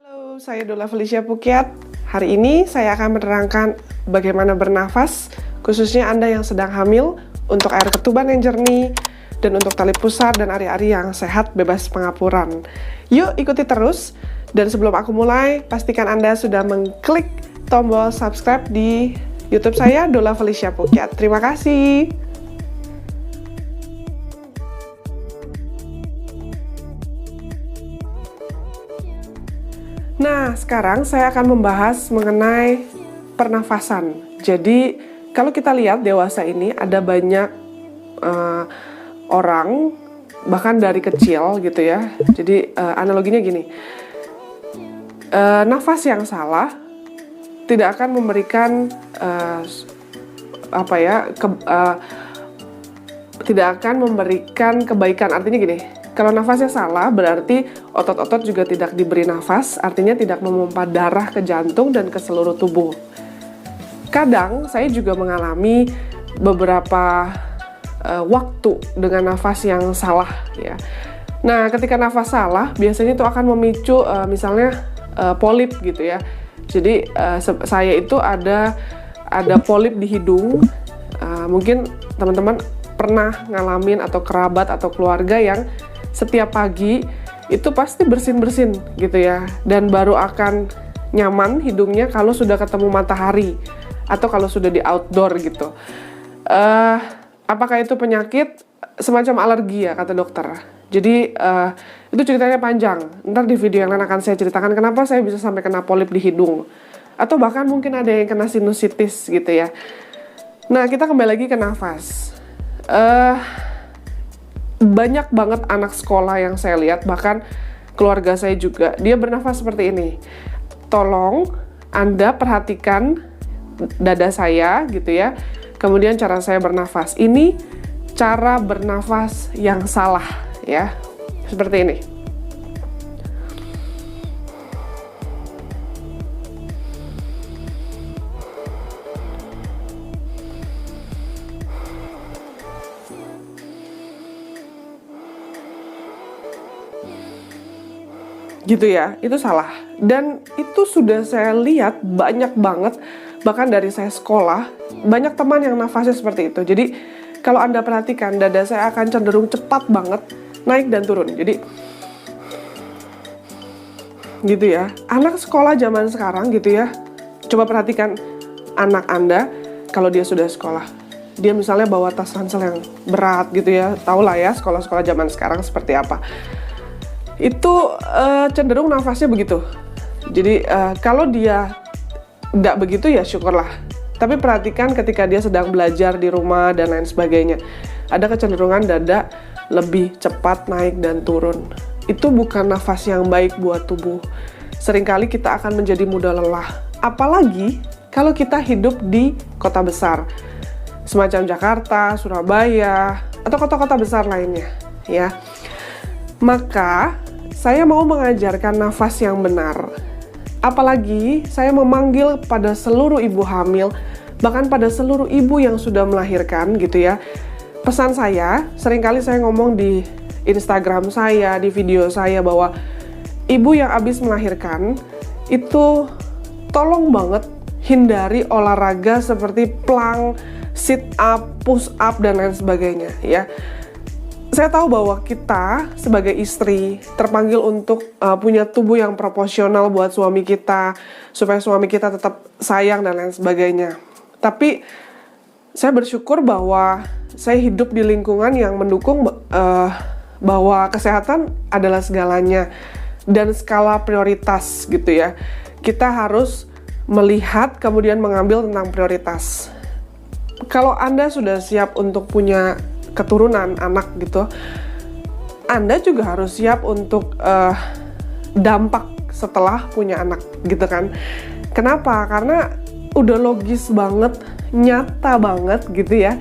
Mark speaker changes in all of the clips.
Speaker 1: Halo, saya Dola Felicia Pukiat. Hari ini saya akan menerangkan bagaimana bernafas, khususnya Anda yang sedang hamil, untuk air ketuban yang jernih, dan untuk tali pusar dan ari-ari yang sehat bebas pengapuran. Yuk ikuti terus, dan sebelum aku mulai, pastikan Anda sudah mengklik tombol subscribe di YouTube saya, Dola Felicia Pukiat. Terima kasih. Nah, sekarang saya akan membahas mengenai pernafasan. Jadi, kalau kita lihat dewasa ini ada banyak orang, bahkan dari kecil gitu ya. Jadi, analoginya gini, nafas yang salah tidak akan memberikan tidak akan memberikan kebaikan. Artinya gini, kalau nafasnya salah, berarti otot-otot juga tidak diberi nafas, artinya tidak memompa darah ke jantung dan ke seluruh tubuh. Kadang saya juga mengalami beberapa waktu dengan nafas yang salah ya. Nah, ketika nafas salah, biasanya itu akan memicu misalnya polip gitu ya. Jadi saya itu ada polip di hidung. Mungkin teman-teman pernah ngalamin atau kerabat atau keluarga yang setiap pagi itu pasti bersin-bersin gitu ya, dan baru akan nyaman hidungnya kalau sudah ketemu matahari atau kalau sudah di outdoor gitu. Apakah itu penyakit? Semacam alergi ya kata dokter. Jadi itu ceritanya panjang. Ntar di video yang lain akan saya ceritakan kenapa saya bisa sampai kena polip di hidung, atau bahkan mungkin ada yang kena sinusitis gitu ya. Nah, kita kembali lagi ke nafas. Banyak banget anak sekolah yang saya lihat, bahkan keluarga saya juga, dia bernafas seperti ini. Tolong Anda perhatikan dada saya gitu ya, kemudian cara saya bernafas. Ini cara bernafas yang salah ya, seperti ini. Gitu ya, itu salah. Dan itu sudah saya lihat banyak banget, bahkan dari saya sekolah, banyak teman yang nafasnya seperti itu. Jadi kalau Anda perhatikan, dada saya akan cenderung cepat banget naik dan turun. Jadi gitu ya. Anak sekolah zaman sekarang gitu ya, coba perhatikan anak Anda kalau dia sudah sekolah. Dia misalnya bawa tas ransel yang berat gitu ya, tahulah ya sekolah-sekolah zaman sekarang seperti apa. Itu cenderung nafasnya begitu. Jadi kalau dia nggak begitu ya syukurlah. Tapi perhatikan ketika dia sedang belajar di rumah dan lain sebagainya, ada kecenderungan dada lebih cepat naik dan turun. Itu bukan nafas yang baik buat tubuh. Seringkali kita akan menjadi mudah lelah. Apalagi kalau kita hidup di kota besar, semacam Jakarta, Surabaya, atau kota-kota besar lainnya ya. Maka saya mau mengajarkan nafas yang benar. Apalagi saya memanggil pada seluruh ibu hamil, bahkan pada seluruh ibu yang sudah melahirkan gitu ya. Pesan saya, seringkali saya ngomong di Instagram saya, di video saya, bahwa ibu yang habis melahirkan itu tolong banget hindari olahraga seperti plank, sit up, push up, dan lain sebagainya ya. Saya tahu bahwa kita sebagai istri terpanggil untuk punya tubuh yang proporsional buat suami kita, supaya suami kita tetap sayang dan lain sebagainya. Tapi saya bersyukur bahwa saya hidup di lingkungan yang mendukung bahwa kesehatan adalah segalanya dan skala prioritas gitu ya. Kita harus melihat kemudian mengambil tentang prioritas. Kalau Anda sudah siap untuk punya keturunan anak gitu, Anda juga harus siap untuk dampak setelah punya anak gitu kan. Kenapa? Karena udah logis banget, nyata banget gitu ya,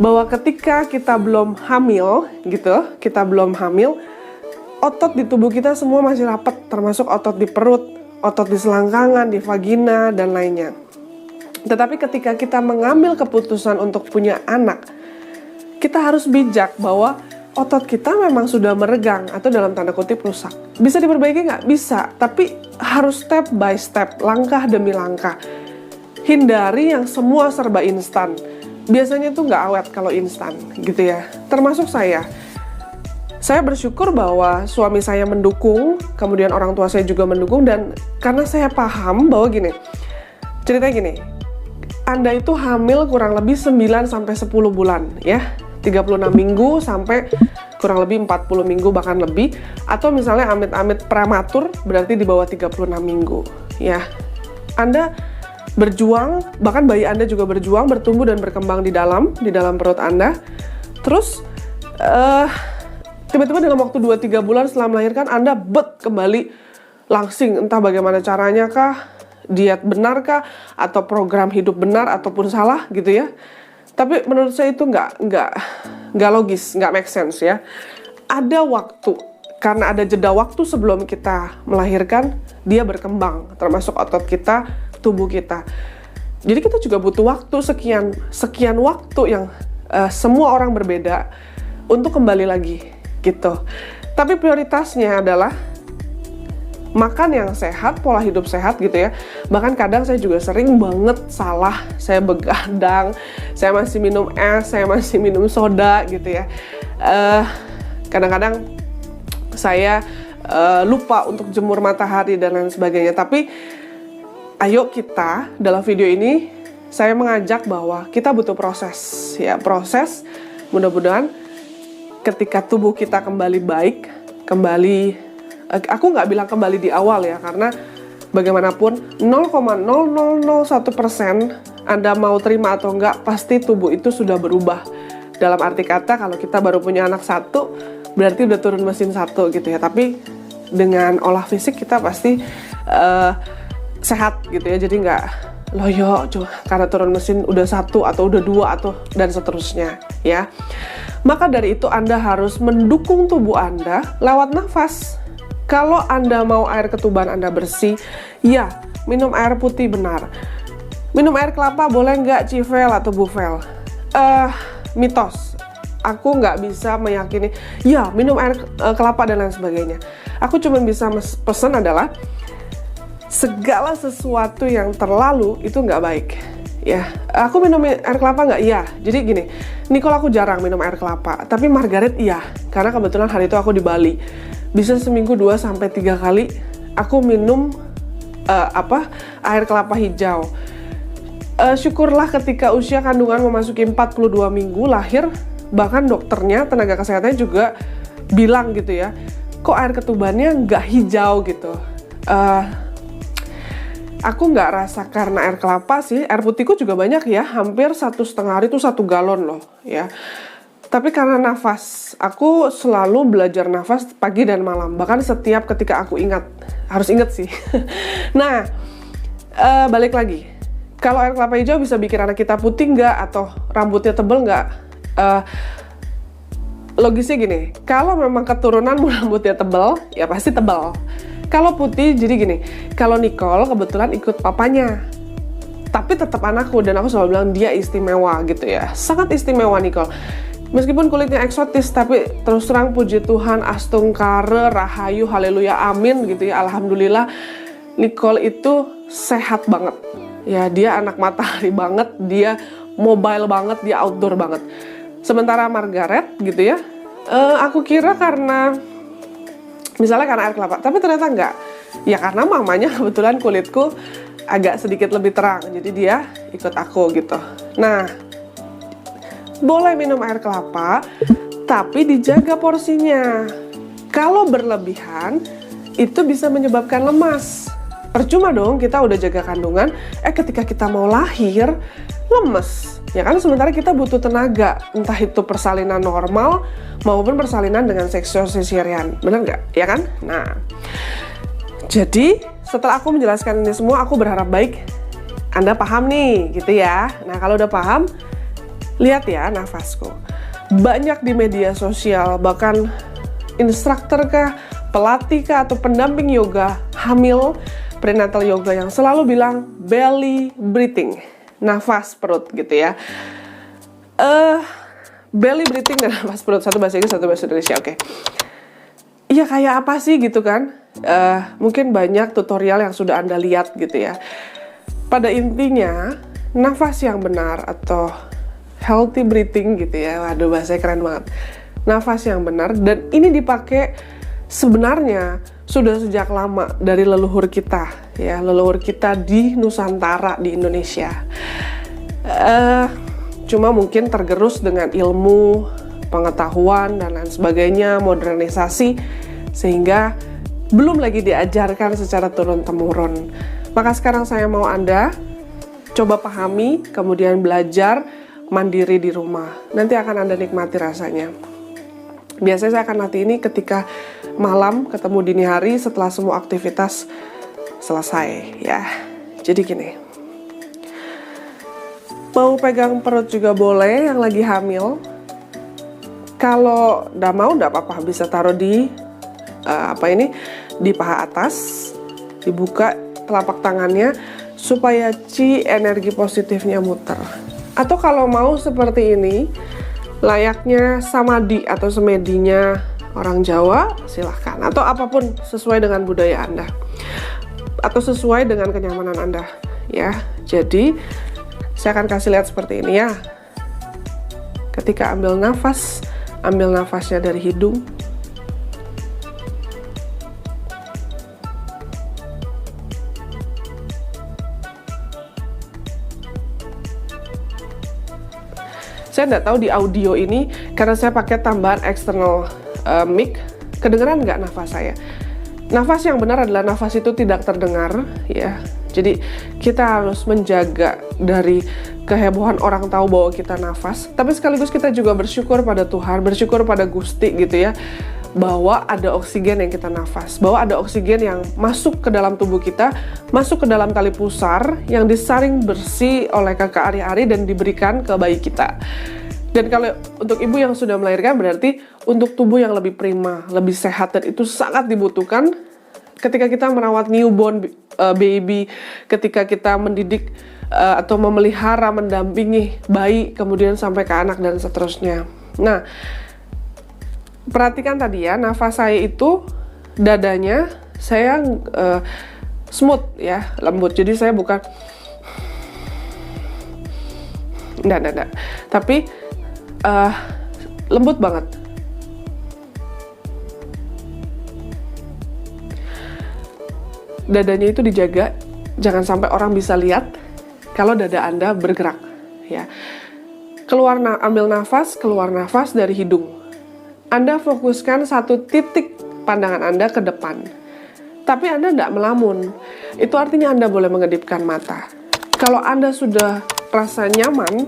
Speaker 1: bahwa ketika kita belum hamil gitu, otot di tubuh kita semua masih rapat, termasuk otot di perut, otot di selangkangan, di vagina, dan lainnya. Tetapi ketika kita mengambil keputusan untuk punya anak, kita harus bijak bahwa otot kita memang sudah meregang atau dalam tanda kutip rusak. Bisa diperbaiki nggak? Bisa, tapi harus step by step, langkah demi langkah. Hindari yang semua serba instan. Biasanya tuh nggak awet kalau instan, gitu ya. Termasuk saya. Saya bersyukur bahwa suami saya mendukung, kemudian orang tua saya juga mendukung, dan karena saya paham bahwa gini, ceritanya gini, Anda itu hamil kurang lebih 9-10 bulan, ya. 36 minggu sampai kurang lebih 40 minggu bahkan lebih, atau misalnya amit-amit prematur berarti di bawah 36 minggu, ya. Anda berjuang, bahkan bayi Anda juga berjuang, bertumbuh dan berkembang di dalam perut Anda. Terus tiba-tiba dalam waktu 2-3 bulan setelah melahirkan, Anda kembali langsing, entah bagaimana caranya kah, diet benar kah, atau program hidup benar ataupun salah gitu ya. Tapi menurut saya itu nggak logis, nggak make sense ya. Ada waktu, karena ada jeda waktu sebelum kita melahirkan, dia berkembang, termasuk otot kita, tubuh kita. Jadi kita juga butuh waktu sekian waktu yang semua orang berbeda untuk kembali lagi gitu. Tapi prioritasnya adalah makan yang sehat, pola hidup sehat gitu ya. Bahkan kadang saya juga sering banget salah, saya begadang, saya masih minum es, saya masih minum soda gitu ya. Kadang-kadang saya lupa untuk jemur matahari dan lain sebagainya. Tapi ayo kita, dalam video ini saya mengajak bahwa kita butuh proses ya, proses. Mudah-mudahan ketika tubuh kita kembali baik, aku nggak bilang kembali di awal ya, karena bagaimanapun 0,0001% Anda mau terima atau enggak, pasti tubuh itu sudah berubah. Dalam arti kata, kalau kita baru punya anak satu, berarti udah turun mesin satu gitu ya. Tapi dengan olah fisik kita pasti sehat gitu ya, jadi nggak loyo cuma karena turun mesin udah satu atau udah dua atau dan seterusnya ya. Maka dari itu Anda harus mendukung tubuh Anda lewat nafas. Kalau Anda mau air ketuban Anda bersih, ya minum air putih benar. Minum air kelapa boleh nggak Civel atau Buvel? Mitos. Aku nggak bisa meyakini, ya minum air kelapa dan lain sebagainya. Aku cuma bisa pesan adalah segala sesuatu yang terlalu itu nggak baik. Ya, aku minum air kelapa nggak? Iya. Jadi gini, Nicole aku jarang minum air kelapa, tapi Margaret iya, karena kebetulan hari itu aku di Bali. Bisa seminggu 2-3 kali aku minum air kelapa hijau. Syukurlah ketika usia kandungan memasuki 42 minggu lahir, bahkan dokternya, tenaga kesehatannya juga bilang gitu ya, kok air ketubannya nggak hijau gitu. Aku nggak rasa karena air kelapa sih, air putihku juga banyak ya, hampir 1,5 hari itu 1 galon loh ya. Tapi karena nafas, aku selalu belajar nafas pagi dan malam, bahkan setiap ketika aku harus ingat sih. Nah, balik lagi, kalau air kelapa hijau bisa bikin anak kita putih nggak, atau rambutnya tebel nggak? Logisnya gini, kalau memang keturunanmu rambutnya tebel, ya pasti tebel. Kalau putih, jadi gini, kalau Nicole kebetulan ikut papanya, tapi tetap anakku, dan aku selalu bilang dia istimewa gitu ya, sangat istimewa Nicole. Meskipun kulitnya eksotis, tapi terus terang puji Tuhan, astungkare, rahayu, haleluya, amin gitu ya, alhamdulillah, Nicole itu sehat banget. Ya, dia anak matahari banget, dia mobile banget, dia outdoor banget. Sementara Margaret gitu ya, aku kira karena misalnya karena air kelapa, tapi ternyata enggak. Ya karena mamanya kebetulan kulitku agak sedikit lebih terang, jadi dia ikut aku gitu. Nah, boleh minum air kelapa, tapi dijaga porsinya. Kalau berlebihan, itu bisa menyebabkan lemas. Percuma dong kita udah jaga kandungan, ketika kita mau lahir, lemes. Ya kan, sementara kita butuh tenaga, entah itu persalinan normal maupun persalinan dengan seksual cesarean, bener nggak? Ya kan? Nah, jadi setelah aku menjelaskan ini semua, aku berharap baik Anda paham nih, gitu ya. Nah, kalau udah paham, lihat ya nafasku. Banyak di media sosial, bahkan instruktur kah, pelatih kah, atau pendamping yoga hamil, prenatal yoga yang selalu bilang belly breathing, nafas perut gitu ya. belly breathing dan nafas perut. Satu bahasa Inggris, satu bahasa Indonesia. Oke. Iya, kayak apa sih gitu kan? Mungkin banyak tutorial yang sudah Anda lihat gitu ya. Pada intinya, nafas yang benar atau healthy breathing gitu ya. Waduh, bahasanya keren banget. Nafas yang benar, dan ini dipakai sebenarnya sudah sejak lama dari leluhur kita ya, leluhur kita di Nusantara, di Indonesia. Cuma mungkin tergerus dengan ilmu, pengetahuan dan lain sebagainya, modernisasi, sehingga belum lagi diajarkan secara turun-temurun. Maka sekarang saya mau Anda coba pahami, kemudian belajar mandiri di rumah. Nanti akan Anda nikmati rasanya. Biasanya saya akan latih ini ketika malam, ketemu dini hari setelah semua aktivitas selesai ya. Jadi gini, mau pegang perut juga boleh yang lagi hamil. Kalau udah mau, udah apa-apa, bisa taruh di di paha atas, dibuka telapak tangannya supaya chi energi positifnya muter. Atau kalau mau seperti ini, layaknya samadhi atau semedinya orang Jawa, silahkan. Atau apapun sesuai dengan budaya Anda. Atau sesuai dengan kenyamanan Anda. Ya, jadi saya akan kasih lihat seperti ini ya. Ketika ambil nafasnya dari hidung. Saya nggak tahu di audio ini, karena saya pakai tambahan external mic, kedengeran nggak nafas saya? Nafas yang benar adalah nafas itu tidak terdengar, ya. Jadi kita harus menjaga dari kehebohan orang tahu bahwa kita nafas, tapi sekaligus kita juga bersyukur pada Tuhan, bersyukur pada Gusti gitu ya, bahwa ada oksigen yang kita nafas, bahwa ada oksigen yang masuk ke dalam tubuh kita, masuk ke dalam tali pusar yang disaring bersih oleh kakak ari-ari dan diberikan ke bayi kita. Dan kalau untuk ibu yang sudah melahirkan, berarti untuk tubuh yang lebih prima, lebih sehat, dan itu sangat dibutuhkan ketika kita merawat newborn baby, ketika kita mendidik atau memelihara, mendampingi bayi, kemudian sampai ke anak dan seterusnya. Nah, perhatikan tadi ya, nafas saya itu dadanya saya smooth ya, lembut. Jadi saya bukan enggak. Tapi lembut banget. Dadanya itu dijaga, jangan sampai orang bisa lihat kalau dada Anda bergerak ya. Ambil nafas, keluar nafas dari hidung. Anda fokuskan satu titik pandangan Anda ke depan. Tapi Anda tidak melamun. Itu artinya Anda boleh mengedipkan mata. Kalau Anda sudah rasa nyaman,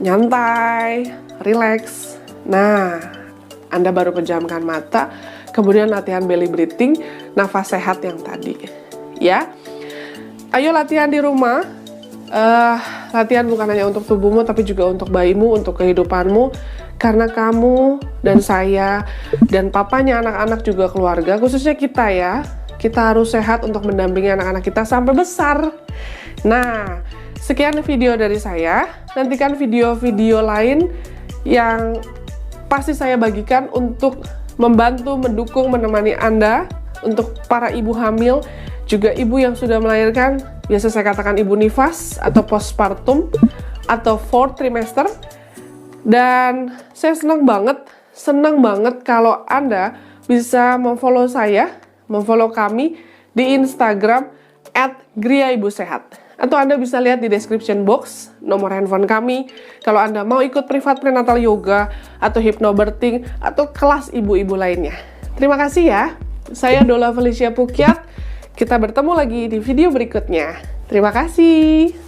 Speaker 1: nyantai, rileks, nah, Anda baru pejamkan mata, kemudian latihan belly breathing, nafas sehat yang tadi. Ya, ayo latihan di rumah. Latihan bukan hanya untuk tubuhmu, tapi juga untuk bayimu, untuk kehidupanmu. Karena kamu dan saya dan papanya anak-anak juga keluarga, khususnya kita ya, kita harus sehat untuk mendampingi anak-anak kita sampai besar. Nah, sekian video dari saya. Nantikan video-video lain yang pasti saya bagikan untuk membantu, mendukung, menemani Anda, untuk para ibu hamil, juga ibu yang sudah melahirkan, biasa saya katakan ibu nifas atau postpartum atau 4th trimester. Dan saya senang banget kalau Anda bisa memfollow saya, memfollow kami di Instagram @griaibusehat. Atau Anda bisa lihat di description box nomor handphone kami kalau Anda mau ikut privat prenatal yoga atau hypnobirthing atau kelas ibu-ibu lainnya. Terima kasih ya. Saya Dola Felicia Pukyat. Kita bertemu lagi di video berikutnya. Terima kasih.